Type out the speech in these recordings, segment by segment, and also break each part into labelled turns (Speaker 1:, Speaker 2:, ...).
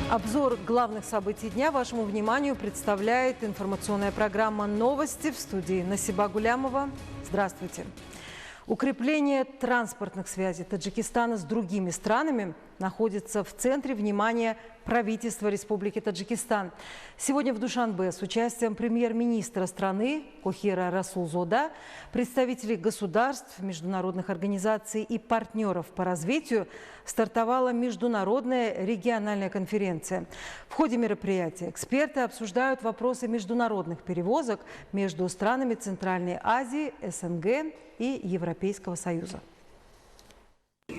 Speaker 1: Обзор главных событий дня вашему вниманию представляет информационная программа «Новости» в студии Насиба Гулямова. Здравствуйте. Укрепление транспортных связей Таджикистана с другими странами находится в центре внимания правительства Республики Таджикистан. Сегодня в Душанбе с участием премьер-министра страны Кохира Расулзода, представителей государств, международных организаций и партнеров по развитию стартовала международная региональная конференция. В ходе мероприятия эксперты обсуждают вопросы международных перевозок между странами Центральной Азии, СНГ и Европейского Союза.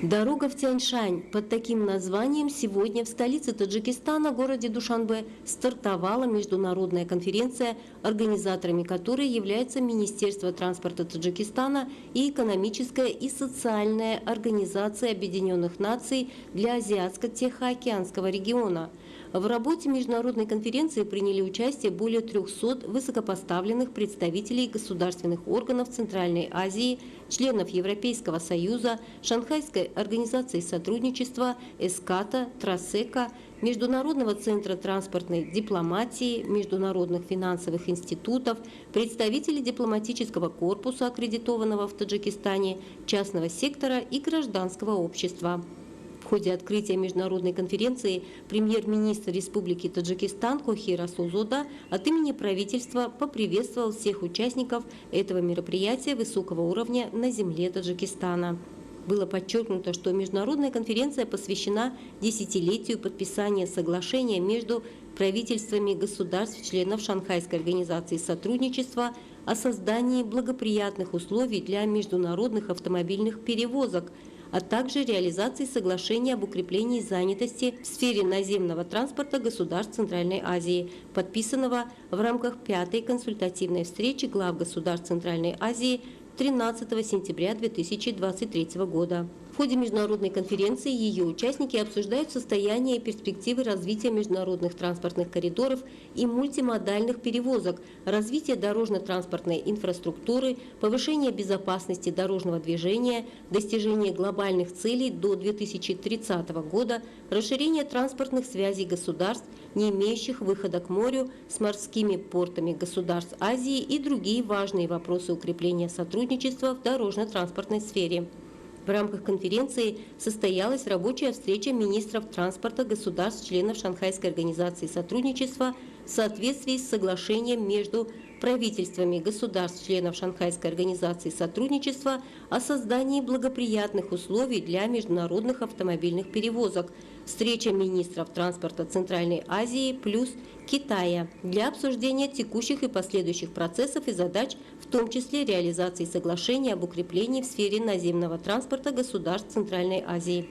Speaker 2: Дорога в Тяньшань. Под таким названием сегодня в столице Таджикистана, городе Душанбе, стартовала международная конференция, организаторами которой являются Министерство транспорта Таджикистана и Экономическая и социальная организация Объединенных Наций для Азиатско-Тихоокеанского региона. В работе международной конференции приняли участие более 300 высокопоставленных представителей государственных органов Центральной Азии, членов Европейского Союза, Шанхайской организации сотрудничества, ЭСКАТа, Трасека, Международного центра транспортной дипломатии, международных финансовых институтов, представителей дипломатического корпуса, аккредитованного в Таджикистане, частного сектора и гражданского общества. В ходе открытия международной конференции премьер-министр Республики Таджикистан Кохир Расулзода от имени правительства поприветствовал всех участников этого мероприятия высокого уровня на земле Таджикистана. Было подчеркнуто, что международная конференция посвящена десятилетию подписания соглашения между правительствами государств-членов Шанхайской организации сотрудничества о создании благоприятных условий для международных автомобильных перевозок, а также реализации соглашения об укреплении занятости в сфере наземного транспорта государств Центральной Азии, подписанного в рамках 5-й консультативной встречи глав государств Центральной Азии 13 сентября 2023 года. В ходе международной конференции ее участники обсуждают состояние и перспективы развития международных транспортных коридоров и мультимодальных перевозок, развитие дорожно-транспортной инфраструктуры, повышение безопасности дорожного движения, достижение глобальных целей до 2030 года, расширение транспортных связей государств, не имеющих выхода к морю, с морскими портами государств Азии и другие важные вопросы укрепления сотрудничества в дорожно-транспортной сфере. В рамках конференции состоялась рабочая встреча министров транспорта государств-членов Шанхайской организации сотрудничества в соответствии с соглашением между правительствами государств-членов Шанхайской организации сотрудничества о создании благоприятных условий для международных автомобильных перевозок, встреча министров транспорта Центральной Азии плюс Китая для обсуждения текущих и последующих процессов и задач, в том числе реализации соглашения об укреплении в сфере наземного транспорта государств Центральной Азии.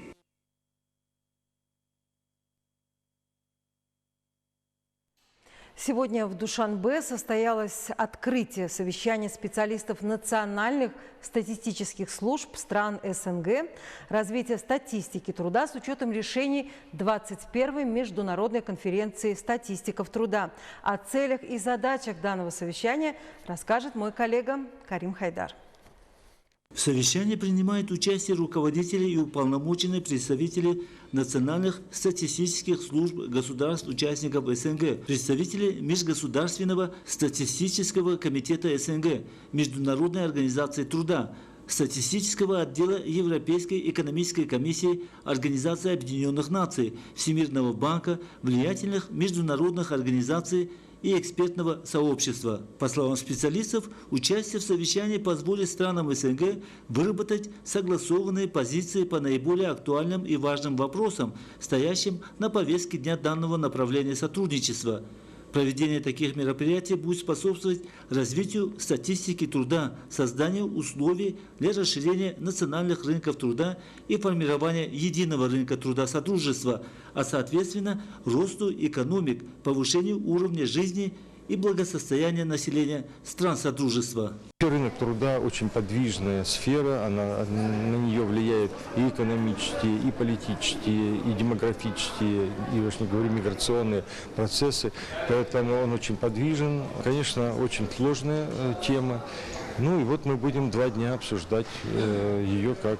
Speaker 1: Сегодня в Душанбе состоялось открытие совещания специалистов национальных статистических служб стран СНГ, развитие статистики труда с учетом решений 21-й международной конференции статистиков труда. О целях и задачах данного совещания расскажет мой коллега Карим Хайдар.
Speaker 3: В совещании принимают участие руководители и уполномоченные представители национальных статистических служб государств-участников СНГ, представители Межгосударственного статистического комитета СНГ, Международной организации труда, статистического отдела Европейской экономической комиссии Организации Объединенных Наций, Всемирного банка, влиятельных международных организаций и экспертного сообщества. По словам специалистов, участие в совещании позволит странам СНГ выработать согласованные позиции по наиболее актуальным и важным вопросам, стоящим на повестке дня данного направления сотрудничества. Проведение таких мероприятий будет способствовать развитию статистики труда, созданию условий для расширения национальных рынков труда и формирования единого рынка труда Содружества, а соответственно росту экономик, повышению уровня жизни и благосостояния населения стран Содружества.
Speaker 4: Рынок труда очень подвижная сфера, на нее влияют и экономические, и политические, и демографические, и уж не говорю, миграционные процессы, поэтому он очень подвижен. Конечно, очень сложная тема. Ну и вот мы будем 2 дня обсуждать ее, как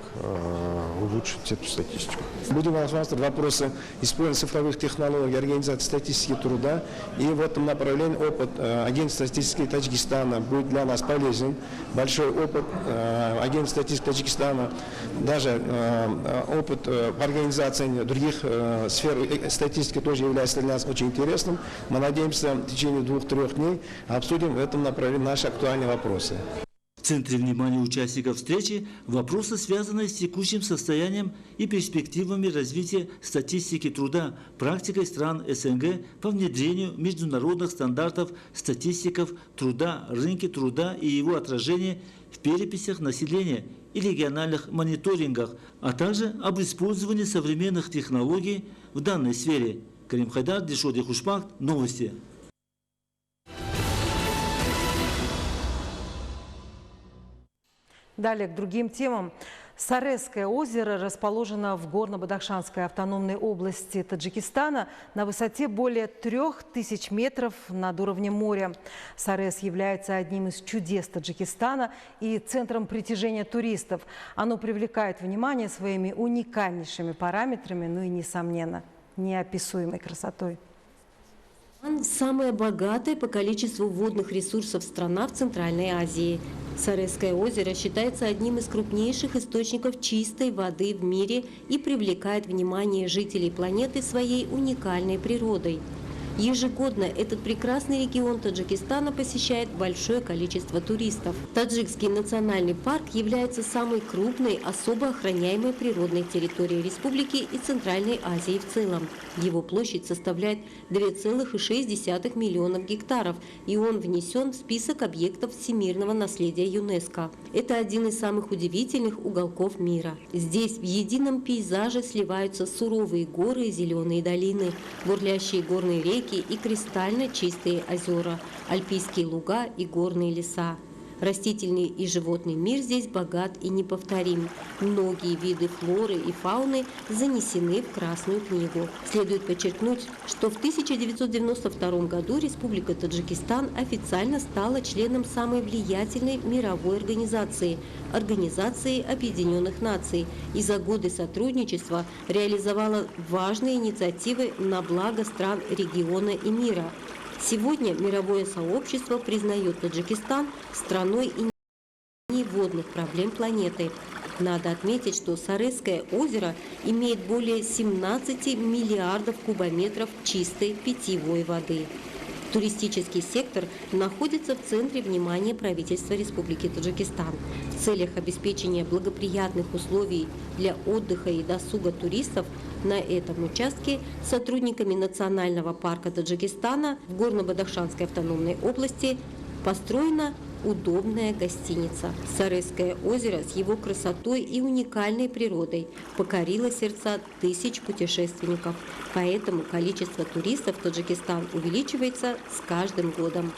Speaker 4: улучшить эту статистику.
Speaker 5: Будем рассматривать вопросы использования цифровых технологий, организации статистики труда. И в этом направлении опыт агентства статистики Таджикистана будет для нас полезен. Большой опыт агентства статистики Таджикистана, даже опыт по организации других сфер статистики тоже является для нас очень интересным. Мы надеемся, в течение 2-3 дней обсудим в этом направлении наши актуальные вопросы.
Speaker 3: В центре внимания участников встречи вопросы, связанные с текущим состоянием и перспективами развития статистики труда, практикой стран СНГ по внедрению международных стандартов статистиков труда, рынке труда и его отражения в переписях населения и региональных мониторингах, а также об использовании современных технологий в данной сфере. Карим Хайдар, Дишоди Хушпак, новости.
Speaker 1: Далее к другим темам. Саресское озеро расположено в Горно-Бадахшанской автономной области Таджикистана на высоте более 3000 метров над уровнем моря. Сарес является одним из чудес Таджикистана и центром притяжения туристов. Оно привлекает внимание своими уникальнейшими параметрами, ну и, несомненно, неописуемой красотой.
Speaker 2: Самая богатая по количеству водных ресурсов страна в Центральной Азии. Саресское озеро считается одним из крупнейших источников чистой воды в мире и привлекает внимание жителей планеты своей уникальной природой. Ежегодно этот прекрасный регион Таджикистана посещает большое количество туристов. Таджикский национальный парк является самой крупной, особо охраняемой природной территорией республики и Центральной Азии в целом. Его площадь составляет 2,6 миллионов гектаров, и он внесен в список объектов всемирного наследия ЮНЕСКО. Это один из самых удивительных уголков мира. Здесь в едином пейзаже сливаются суровые горы и зеленые долины, бурлящие горные реки и кристально чистые озера, альпийские луга и горные леса. Растительный и животный мир здесь богат и неповторим. Многие виды флоры и фауны занесены в Красную книгу. Следует подчеркнуть, что в 1992 году Республика Таджикистан официально стала членом самой влиятельной мировой организации – Организации Объединенных Наций, и за годы сотрудничества реализовала важные инициативы на благо стран региона и мира. Сегодня мировое сообщество признает Таджикистан страной и водных проблем планеты. Надо отметить, что Саресское озеро имеет более 17 миллиардов кубометров чистой питьевой воды. Туристический сектор находится в центре внимания правительства Республики Таджикистан. В целях обеспечения благоприятных условий для отдыха и досуга туристов на этом участке сотрудниками Национального парка Таджикистана в Горно-Бадахшанской автономной области построена удобная гостиница. Саресское озеро с его красотой и уникальной природой покорило сердца тысяч путешественников. Поэтому количество туристов в Таджикистан увеличивается с каждым годом.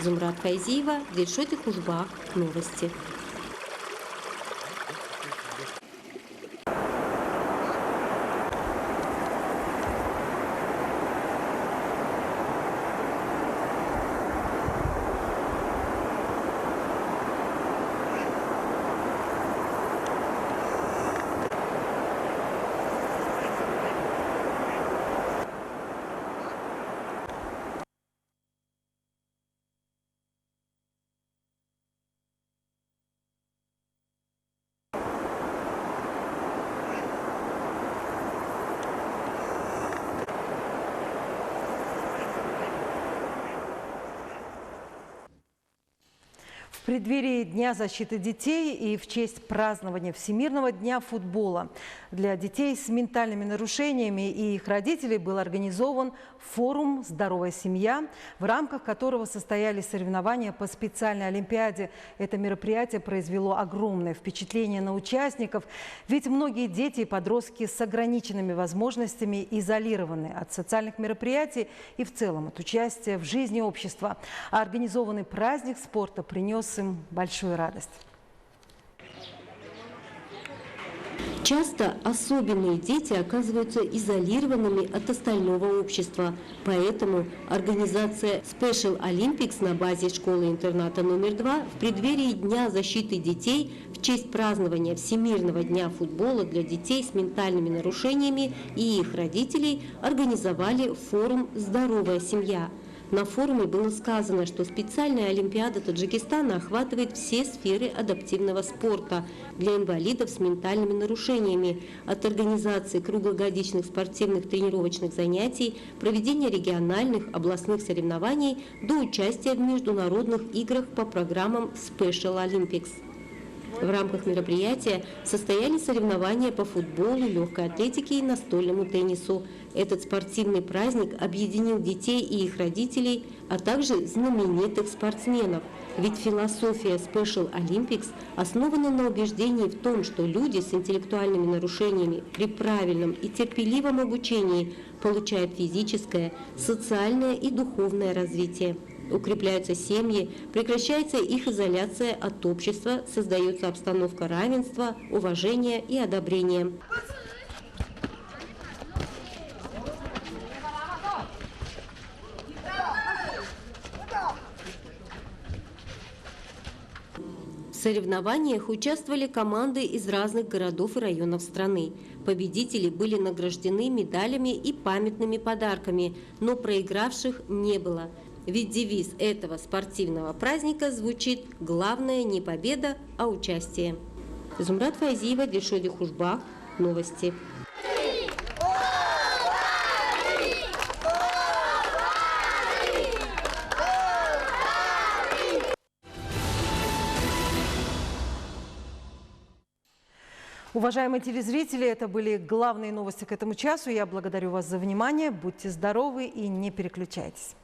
Speaker 2: Зумрат Файзиева, Дильшот Хушбах, новости.
Speaker 1: В преддверии Дня защиты детей и в честь празднования Всемирного дня футбола для детей с ментальными нарушениями и их родителей был организован форум «Здоровая семья», в рамках которого состоялись соревнования по специальной олимпиаде. Это мероприятие произвело огромное впечатление на участников, ведь многие дети и подростки с ограниченными возможностями изолированы от социальных мероприятий и в целом от участия в жизни общества. А организованный праздник спорта принес им большую радость.
Speaker 2: Часто особенные дети оказываются изолированными от остального общества. Поэтому организация Special Olympics на базе школы-интерната номер 2 в преддверии Дня защиты детей в честь празднования Всемирного дня футбола для детей с ментальными нарушениями и их родителей организовали форум «Здоровая семья». На форуме было сказано, что специальная олимпиада Таджикистана охватывает все сферы адаптивного спорта для инвалидов с ментальными нарушениями, от организации круглогодичных спортивных тренировочных занятий, проведения региональных, областных соревнований до участия в международных играх по программам Special Olympics. В рамках мероприятия состоялись соревнования по футболу, легкой атлетике и настольному теннису. Этот спортивный праздник объединил детей и их родителей, а также знаменитых спортсменов. Ведь философия Special Olympics основана на убеждении в том, что люди с интеллектуальными нарушениями при правильном и терпеливом обучении получают физическое, социальное и духовное развитие. Укрепляются семьи, прекращается их изоляция от общества, создается обстановка равенства, уважения и одобрения. В соревнованиях участвовали команды из разных городов и районов страны. Победители были награждены медалями и памятными подарками, но проигравших не было. Ведь девиз этого спортивного праздника звучит «Главное не победа, а участие». Зумрат Файзиева, Дильшоди Хушбах. Новости.
Speaker 1: Уважаемые телезрители, это были главные новости к этому часу. Я благодарю вас за внимание. Будьте здоровы и не переключайтесь.